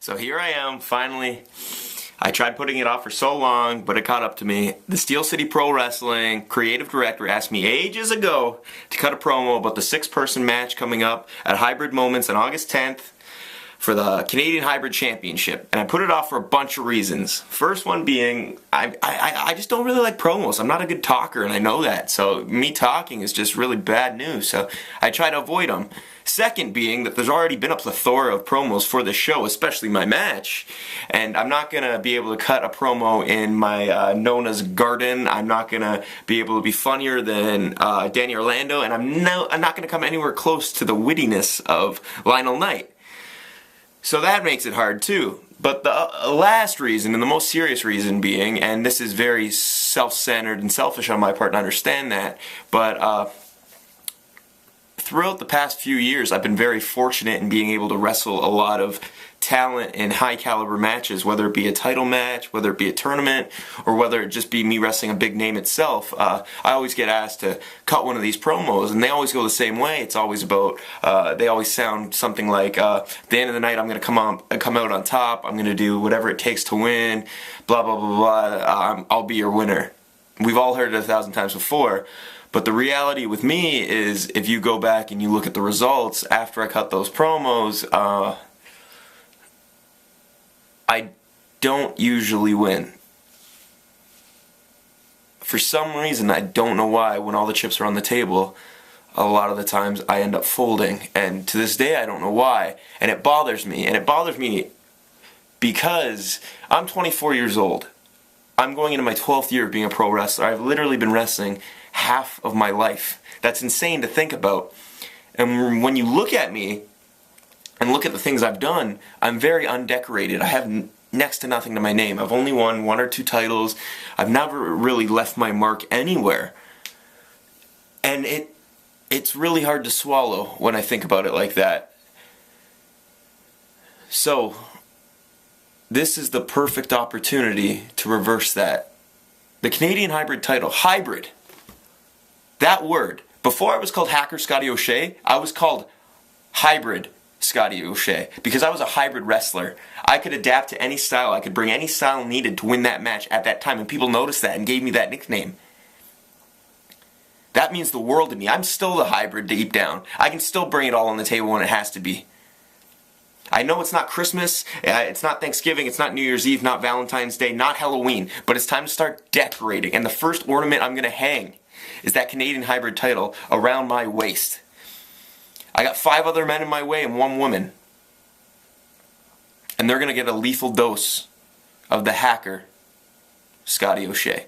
So here I am, finally. I tried putting it off for so long, but it caught up to me. The Steel City Pro Wrestling creative director asked me ages ago to cut a promo about the 6-person match coming up at Hybrid Moments on August 10th for the Canadian Hybrid Championship. And I put it off for a bunch of reasons. First one being, I just don't really like promos. I'm not a good talker, and I know that. So me talking is just really bad news. So I try to avoid them. Second being that there's already been a plethora of promos for the show, especially my match, and I'm not going to be able to cut a promo in my Nona's garden. I'm not going to be able to be funnier than Danny Orlando, and I'm not going to come anywhere close to the wittiness of Lionel Knight. So that makes it hard too. But the last reason, and the most serious reason being, and this is very self-centered and selfish on my part to understand that, but throughout the past few years, I've been very fortunate in being able to wrestle a lot of talent in high-caliber matches, whether it be a title match, whether it be a tournament, or whether it just be me wrestling a big name itself. I always get asked to cut one of these promos, and they always go the same way. It's always about, they always sound something like, at the end of the night, I'm going to come out on top, I'm going to do whatever it takes to win, blah, blah, blah, blah, I'll be your winner. We've all heard it 1,000 times before. But the reality with me is, if you go back and you look at the results after I cut those promos, I don't usually win. For some reason, I don't know why, when all the chips are on the table, a lot of the times I end up folding. And to this day, I don't know why. And it bothers me. And it bothers me because I'm 24 years old. I'm going into my 12th year of being a pro wrestler. I've literally been wrestling half of my life. That's insane to think about. And when you look at me and look at the things I've done, I'm very undecorated. I have next to nothing to my name. I've only won 1 or 2 titles. I've never really left my mark anywhere. And it's really hard to swallow when I think about it like that. So this is the perfect opportunity to reverse that. The Canadian Hybrid title, hybrid, that word, before I was called Hacker Scotty O'Shea, I was called Hybrid Scotty O'Shea, because I was a hybrid wrestler. I could adapt to any style, I could bring any style needed to win that match at that time, and people noticed that and gave me that nickname. That means the world to me. I'm still the hybrid deep down. I can still bring it all on the table when it has to be. I know it's not Christmas, it's not Thanksgiving, it's not New Year's Eve, not Valentine's Day, not Halloween, but it's time to start decorating, and the first ornament I'm going to hang is that Canadian Hybrid title around my waist. I got 5 other men in my way and 1 woman, and they're going to get a lethal dose of the Hacker Scotty O'Shea.